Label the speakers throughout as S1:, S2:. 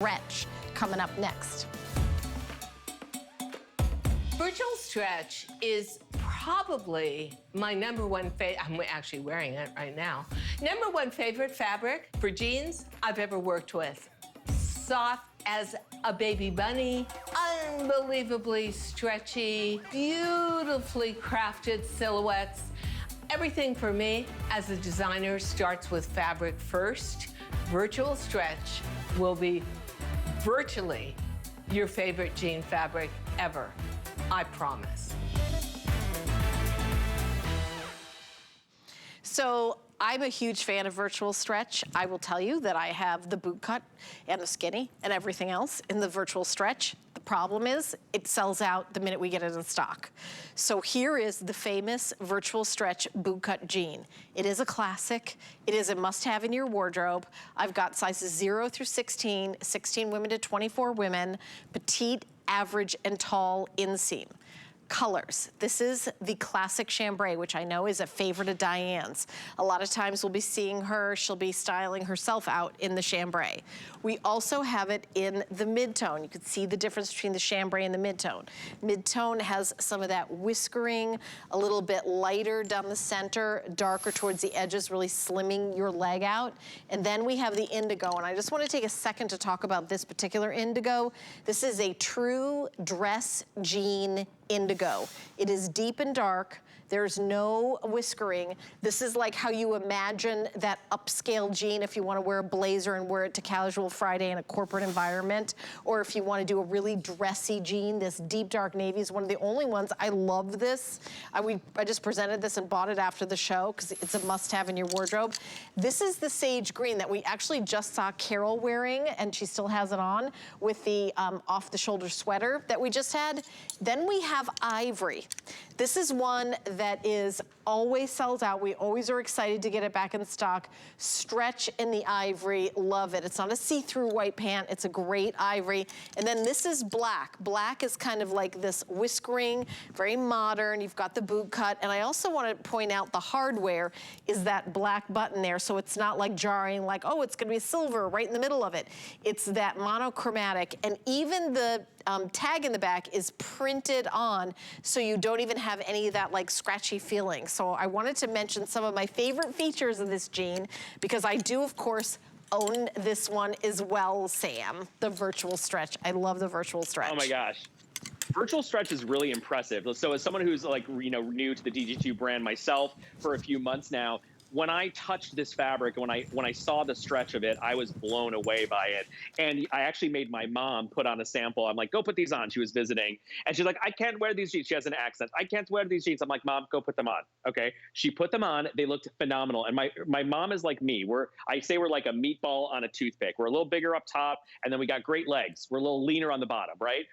S1: stretch coming up next.
S2: Virtual stretch is probably my #1 favorite. I'm actually wearing it right now. #1 favorite fabric for jeans I've ever worked with. Soft as a baby bunny, unbelievably stretchy, beautifully crafted silhouettes. Everything for me as a designer starts with fabric first. Virtual stretch will be virtually your favorite jean fabric ever. I promise.
S1: So I'm a huge fan of virtual stretch. I will tell you that I have the boot cut and the skinny and everything else in the virtual stretch. The problem is it sells out the minute we get it in stock. So here is the famous virtual stretch boot cut jean. It is a classic. It is a must-have in your wardrobe. I've got sizes 0 through 16, 16 women to 24 women, petite, average, and tall inseam. Colors. This is the classic chambray, which I know is a favorite of Diane's. A lot of times we'll be seeing her, she'll be styling herself out in the chambray. We also have it in the mid-tone. You can see the difference between the chambray and the mid-tone. Mid-tone has some of that whiskering, a little bit lighter down the center, darker towards the edges, really slimming your leg out. And then we have the indigo, and I just want to take a second to talk about this particular indigo. This is a true dress jean indigo. It is deep and dark. There's no whiskering. This is like how you imagine that upscale jean if you want to wear a blazer and wear it to casual Friday in a corporate environment, or if you want to do a really dressy jean. This deep dark navy is one of the only ones. I love this. I just presented this and bought it after the show because it's a must-have in your wardrobe. This is the sage green that we actually just saw Carol wearing, and she still has it on with the off-the-shoulder sweater that we just had. Then we have ivory. This is one that is always sells out. We always are excited to get it back in stock. Stretch in the ivory, love it. It's not a see-through white pant, it's a great ivory. And then this is black. Black is kind of like this whiskering, very modern. You've got the boot cut. And I also want to point out the hardware is that black button there, so it's not like jarring, like, oh, it's gonna be silver right in the middle of it. It's that monochromatic. And even the tag in the back is printed on, so you don't even have any of that like scratchy feeling. So I wanted to mention some of my favorite features of this jean because I do, of course, own this one as well, Sam, the virtual stretch. I love the virtual stretch.
S3: Oh my gosh. Virtual stretch is really impressive. So as someone who's like, you know, new to the DG2 brand myself for a few months now, when I touched this fabric, when I saw the stretch of it, I was blown away by it. And I actually made my mom put on a sample. I'm like, go put these on. She was visiting. And she's like, I can't wear these jeans. She has an accent. I can't wear these jeans. I'm like, Mom, go put them on. Okay. She put them on. They looked phenomenal. And my mom is like me. I say we're like a meatball on a toothpick. We're a little bigger up top, and then we got great legs. We're a little leaner on the bottom, right?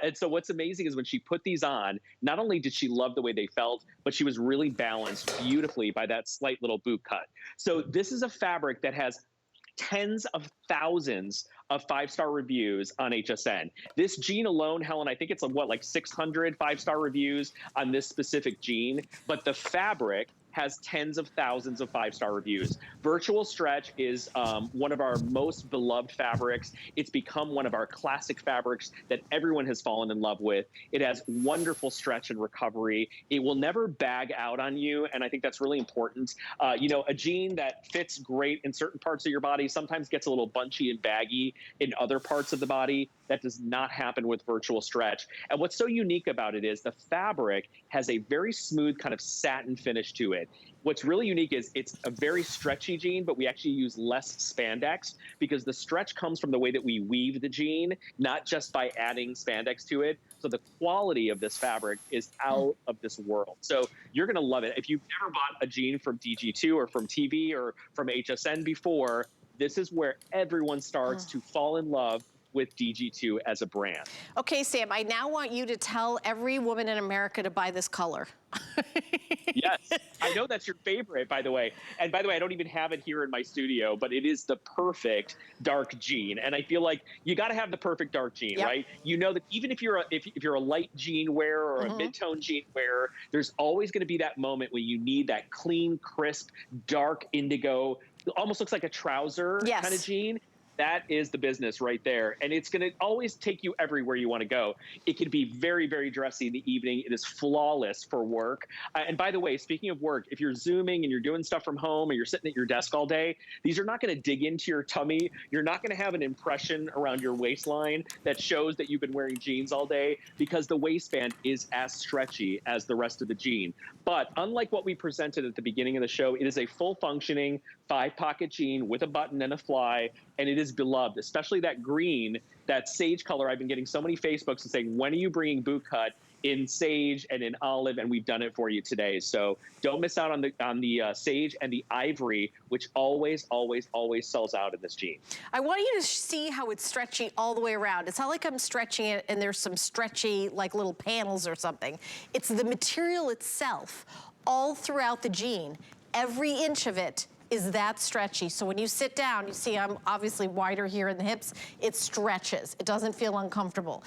S3: And so what's amazing is when she put these on, not only did she love the way they felt, but she was really balanced beautifully by that slight little boot cut. So this is a fabric that has tens of thousands of 5-star reviews on HSN. This jean alone, Helen, I think it's like 600 5-star reviews on this specific jean, but the fabric has tens of thousands of 5-star reviews. Virtual stretch is one of our most beloved fabrics. It's become one of our classic fabrics that everyone has fallen in love with. It has wonderful stretch and recovery. It will never bag out on you, and I think that's really important. You know, a jean that fits great in certain parts of your body sometimes gets a little bunchy and baggy in other parts of the body. That does not happen with virtual stretch. And what's so unique about it is the fabric has a very smooth kind of satin finish to it. What's really unique is it's a very stretchy jean, but we actually use less spandex because the stretch comes from the way that we weave the jean, not just by adding spandex to it. So the quality of this fabric is out of this world. So you're gonna love it. If you've never bought a jean from DG2 or from TV or from HSN before, this is where everyone starts to fall in love with DG2 as a brand.
S1: Okay, Sam, I now want you to tell every woman in America to buy this color.
S3: Yes, I know that's your favorite, by the way. And by the way, I don't even have it here in my studio, but it is the perfect dark jean. And I feel like you got to have the perfect dark jean, right? You know that even if you're a light jean wearer or a mid-tone jean wearer, there's always going to be that moment when you need that clean, crisp, dark indigo. It almost looks like a trouser kind of jean. That is the business right there. And it's going to always take you everywhere you want to go. It can be very, very dressy in the evening. It is flawless for work. And by the way, speaking of work, if you're Zooming and you're doing stuff from home or you're sitting at your desk all day, these are not going to dig into your tummy. You're not going to have an impression around your waistline that shows that you've been wearing jeans all day, because the waistband is as stretchy as the rest of the jean. But unlike what we presented at the beginning of the show, it is a full functioning 5-pocket jean with a button and a fly, and it is beloved, especially that green, that sage color. I've been getting so many Facebooks saying, when are you bringing BootCut in sage and in olive? And we've done it for you today. So don't miss out on the sage and the ivory, which always, always, always sells out in this jean.
S1: I want you to see how it's stretchy all the way around. It's not like I'm stretching it and there's some stretchy like little panels or something. It's the material itself all throughout the jean. Every inch of it is that stretchy. So when you sit down, you see I'm obviously wider here in the hips, it stretches. It doesn't feel uncomfortable.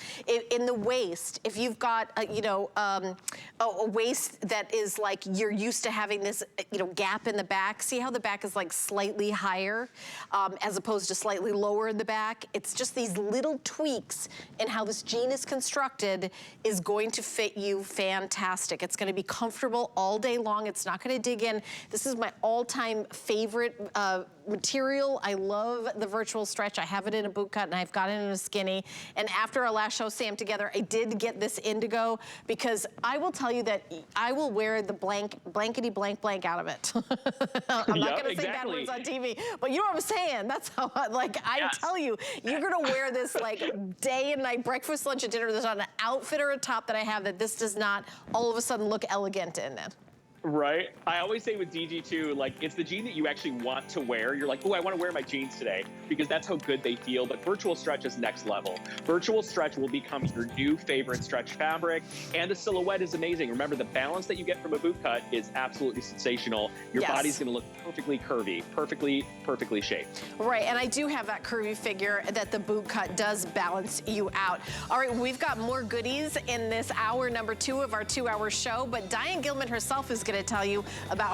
S1: In the waist, if you've got, a waist that is like you're used to having this, gap in the back, see how the back is like slightly higher as opposed to slightly lower in the back? It's just these little tweaks in how this jean is constructed is going to fit you fantastic. It's gonna be comfortable all day long. It's not gonna dig in. This is my all-time favorite material. I love the virtual stretch. I have it in a bootcut and I've got it in a skinny. And after our last show, Sam, together, I did get this indigo because I will tell you that I will wear the blankety blank out of it. I'm not gonna say bad words on TV, but you know what I'm saying? That's how, I tell you, you're gonna wear this like day and night, breakfast, lunch, and dinner. There's not an outfit or a top that I have that this does not all of a sudden look elegant in it.
S3: Right. I always say with DG2, like, it's the jean that you actually want to wear. You're like, oh, I want to wear my jeans today because that's how good they feel. But virtual stretch is next level. Virtual stretch will become your new favorite stretch fabric. And the silhouette is amazing. Remember, the balance that you get from a bootcut is absolutely sensational. Your body's going to look perfectly curvy, perfectly shaped.
S1: Right. And I do have that curvy figure that the bootcut does balance you out. All right. We've got more goodies in this hour number 2 of our 2-hour show. But Diane Gilman herself is going to tell you about